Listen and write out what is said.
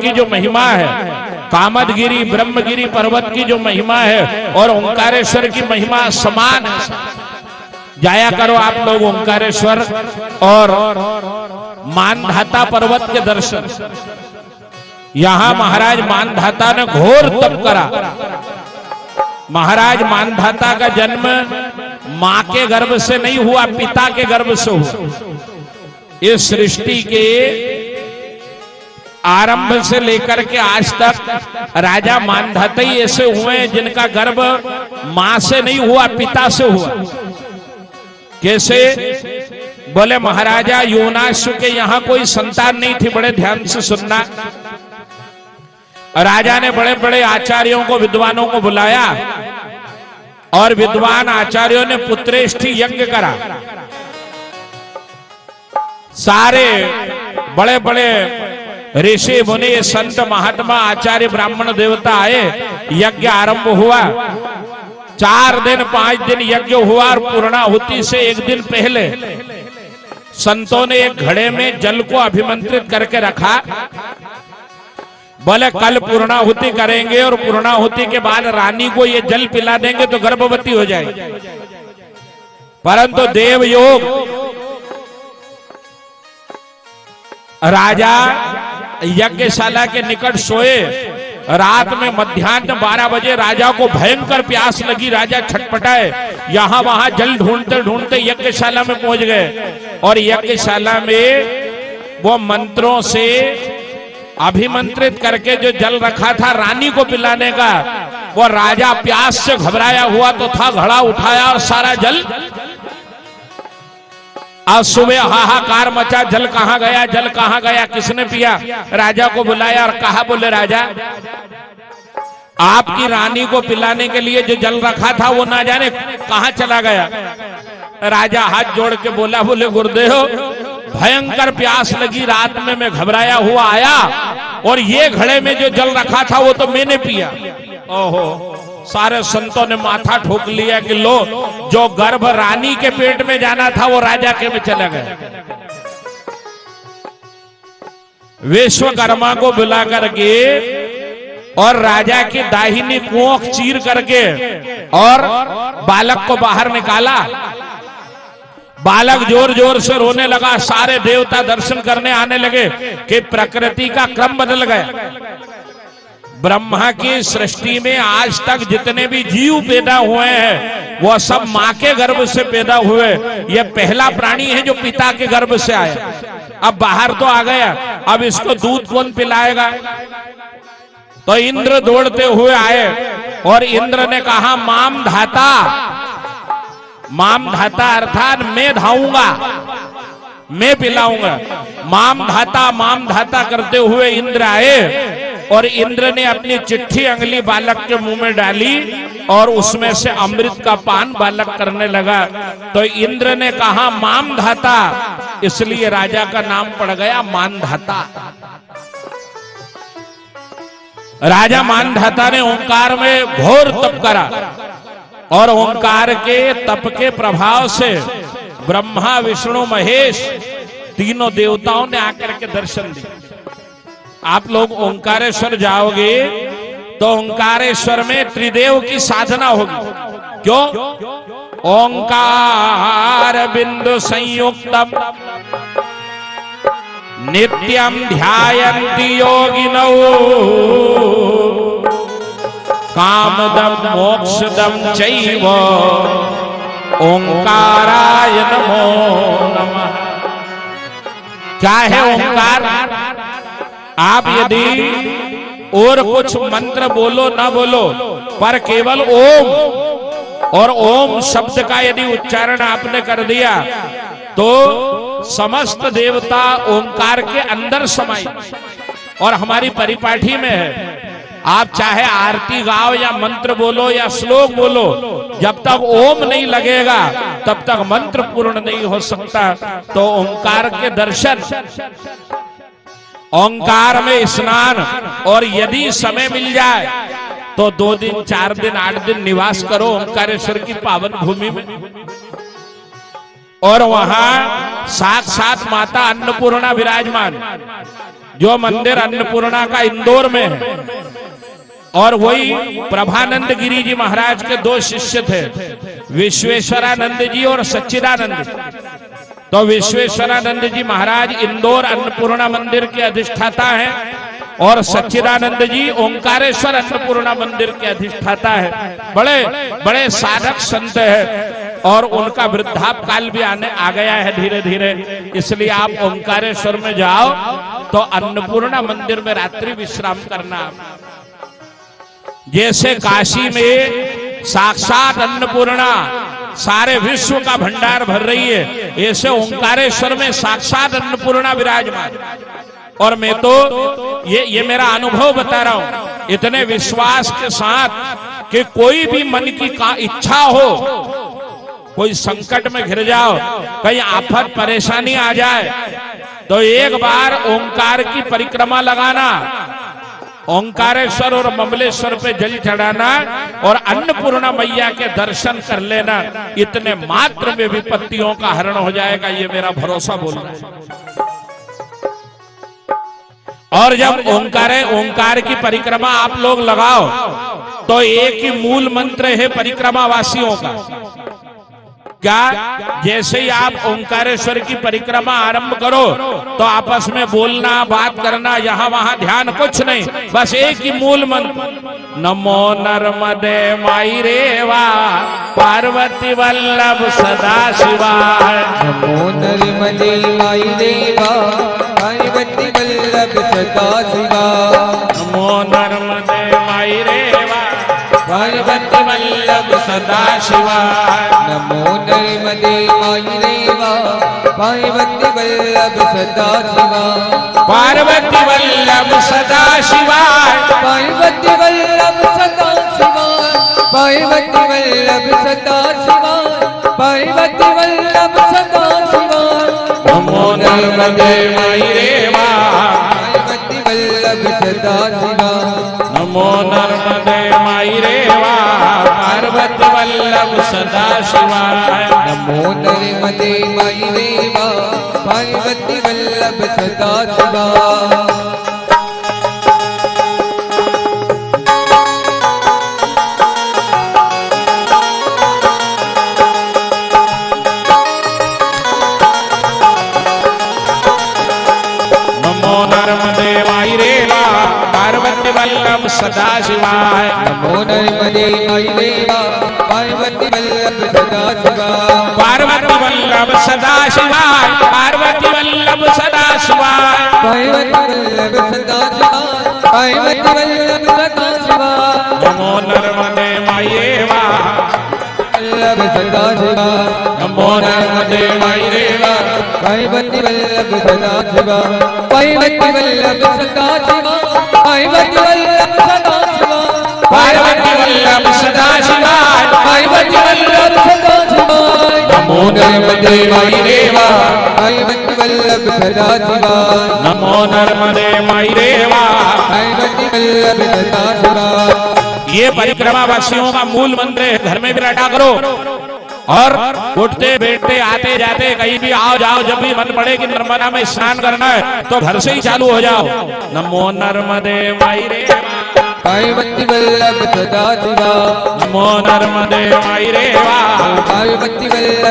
की जो महिमा है, कामदगिरी ब्रह्मगिरी पर्वत की जो महिमा है और ओंकारेश्वर की महिमा समान है। जाया करो आप लोग ओंकारेश्वर और मानधाता पर्वत के दर्शन। यहां महाराज मानधाता ने घोर तप करा। महाराज मानधाता का जन्म मां के गर्भ से नहीं हुआ, पिता के गर्भ से हुआ। इस सृष्टि के आरंभ से लेकर के आज तक राजा मानधाता ही ऐसे हुए हैं जिनका गर्भ मां से नहीं हुआ, पिता से हुआ। कैसे? बोले महाराजा योनाश्व के यहां कोई संतान नहीं थी। बड़े ध्यान से सुनना। राजा ने बड़े बड़े आचार्यों को, विद्वानों को बुलाया और विद्वान आचार्यों ने पुत्रेष्ठी यज्ञ करा। सारे बड़े बड़े ऋषि मुनि संत महात्मा आचार्य ब्राह्मण देवता आए। यज्ञ आरंभ हुआ। 4 दिन 5 दिन यज्ञ हुआ और पूर्णाहुति से 1 दिन पहले संतों ने एक घड़े में जल को अभिमंत्रित करके रखा। बोले कल पूर्णाहुति करेंगे और पूर्णाहुति के बाद रानी को ये जल पिला देंगे तो गर्भवती हो जाएगी। परंतु देवयोग राजा यज्ञशाला के निकट सोए। रात में मध्याह्न 12 बजे राजा को भयंकर प्यास लगी। राजा छटपटाए, यहां वहां जल ढूंढते ढूंढते यज्ञशाला में पहुंच गए और यज्ञशाला में वो मंत्रों से अभिमंत्रित करके जो जल रखा था रानी को पिलाने का, वो राजा प्यास से घबराया हुआ तो था। घड़ा उठाया और सारा जल, आज सुबह हाहाकार मचा, जल कहां गया, जल कहां गया, किसने पिया? राजा को बुलाया और कहा, बोले राजा आपकी रानी को पिलाने के लिए जो जल रखा था वो ना जाने कहां चला गया। राजा हाथ जोड़ के बोला, बोले गुरुदेव भयंकर प्यास लगी, रात में मैं घबराया हुआ आया और ये घड़े में जो जल रखा था वो तो मैंने पिया। ओहो, सारे संतों ने माथा ठोक लिया कि लो, जो गर्भ रानी के पेट में जाना था वो राजा के में चला गया। विश्वकर्मा को बुला करके और राजा की दाहिनी कोख चीर करके और बालक को बाहर निकाला। बालक जोर जोर से रोने लगा। सारे देवता दर्शन करने आने लगे कि प्रकृति का क्रम बदल गया। ब्रह्मा की सृष्टि में आज तक जितने भी जीव पैदा हुए हैं वो सब मां के गर्भ से पैदा हुए। ये पहला प्राणी है जो पिता के गर्भ से आया। अब बाहर तो आ गया, अब इसको दूध कौन पिलाएगा? तो इंद्र दौड़ते हुए आए और इंद्र ने कहा, माम धाता, माम धाता अर्थात मैं धाऊंगा, मैं पिलाऊंगा। माम धाता करते हुए इंद्र आए और इंद्र ने अपनी चिट्ठी अंगली बालक के मुंह में डाली और उसमें से अमृत का पान बालक करने लगा। तो इंद्र ने कहा माम धाता, इसलिए राजा का नाम पड़ गया मानधाता। राजा मानधाता ने ओंकार में घोर तप करा और ओंकार के तप के प्रभाव से ब्रह्मा विष्णु महेश तीनों देवताओं ने आकर के दर्शन दिए। आप लोग ओंकारेश्वर जाओगे तो ओंकारेश्वर में त्रिदेव की साधना होगी। क्यों? ओंकार बिंदु संयुक्तम नित्यम ध्यायन्ति योगिनौ कामदम मोक्षदम चैव ओंकाराय नमो नमः। क्या है ओंकार? आप यदि और कुछ मंत्र बोलो ना बोलो, पर केवल ओम और ओम शब्द का यदि उच्चारण आपने कर दिया तो समस्त देवता ओंकार के अंदर समाई। और हमारी परिपाठी में है, आप चाहे आरती गाओ या मंत्र बोलो या श्लोक बोलो, जब तक ओम नहीं लगेगा तब तक मंत्र पूर्ण नहीं हो सकता। तो ओंकार के दर्शन, ओंकार में स्नान, और यदि समय मिल जाए तो 2 दिन 4 दिन 8 दिन निवास करो ओंकारेश्वर की पावन भूमि में। और वहां साथ साथ माता अन्नपूर्णा विराजमान। जो मंदिर अन्नपूर्णा का इंदौर में है। और वही प्रभानंद गिरी जी महाराज के दो शिष्य थे, विश्वेश्वरानंद जी और सच्चिदानंद जी। तो विश्वेश्वरानंद जी महाराज इंदौर अन्नपूर्णा मंदिर के अधिष्ठाता हैं और सच्चिदानंद जी ओंकारेश्वर अन्नपूर्णा मंदिर के अधिष्ठाता है। बड़े बड़े साधक संत है और उनका वृद्धाप काल भी आ गया है धीरे धीरे। इसलिए आप ओंकारेश्वर में जाओ तो अन्नपूर्णा मंदिर में रात्रि विश्राम करना। जैसे काशी में साक्षात अन्नपूर्णा सारे विश्व का भंडार भर रही है, ऐसे ओंकारेश्वर में साक्षात अन्नपूर्णा विराजमान। और मैं तो ये मेरा अनुभव बता रहा हूं, इतने विश्वास के साथ कि कोई भी मन की इच्छा हो, कोई संकट में घिर जाओ, कहीं आफत परेशानी आ जाए, तो एक बार ओंकार की परिक्रमा लगाना, ओंकारेश्वर और ममलेश्वर पे जल चढ़ाना और अन्नपूर्णा मैया के दर्शन कर लेना, इतने मात्र में विपत्तियों का हरण हो जाएगा। ये मेरा भरोसा बोल रहा है। और जब ओंकार की परिक्रमा आप लोग लगाओ तो एक ही मूल मंत्र है परिक्रमा वासियों का। क्या? जैसे ही आप ओंकारेश्वर की परिक्रमा आरंभ करो तो आपस में बोलना, बात करना, यहाँ वहां ध्यान कुछ नहीं, बस एक ही मूल मंत्र, नमो नर्मदे माई रेवा पार्वती वल्लभ सदा शिवाय। नमो नर्मदे माई रेवा पार्वती वल्लभ सदा शिवाय। नमो नर्मदे माई रेवा पार्वती वल्लभ सदा शिवाय। नमो नर्मदे माई रेवा पार्वती वल्लभ सदा शिवाय। पार्वती वल्लभ सदा शिवाय। पार्वती वल्लभ सदा शिवाय। पार्वती वल्लभ सदा शिवाय। पार्वती वल्लभ सदा शिवाय। नमो नर्मदे माई रेवा पार्वती वल्लभ सदा शिवाय। नमो नर्मदे माई रेवा पार्वती वल्लभ सदा शिवाय। नमो नर्मदे माई रेवा पार्वती वल्लभ सदा शिवाय। नमो नर्मदे माई रेवा पार्वती वल्लभ सदा शिवाय। नमो नर्मदे माई रेवा पार्वती वल्लभ सदा शिवाय। पार्वती वल्लभ सदा शिवाय। पार्वती वल्लभ सदा शिवाय। पार्वती वल्लभ सदा शिवाय। पार्वती वल्लभ सदा शिवाय। नमो नर्मदे माई रेवा वल्लभ सदा शिवाय। नमो नर्मदे माई रेवा पार्वती वल्लभ सदा शिवाय। पार्वती वल्लभ सदा शिवाय। पार्वती वल्लभ सदा शिवाय। पार्वती वल्लभ सदा शिवाय। पार्वती वल्लभ सदा शिवाय। नमो नर्मदे माई रेवा पार्वती वल्लभ सदा शिवाय। नमो नर्मदे माई रेवा। पार्वती वल्लभ सदा शिवाय। ये परिक्रमा वासियों का मूल मंत्र है, घर में भी रटा करो। और उठते बैठते आते जाते कहीं भी आओ जाओ, जब भी मन पड़े कि नर्मदा में स्नान करना है तो घर से ही चालू हो जाओ। नमो नर्मदे माई रेवा पार्वती वल्लभ सदा शिवाय। नमो नर्मदे माई रेवा पार्वती वल्लभ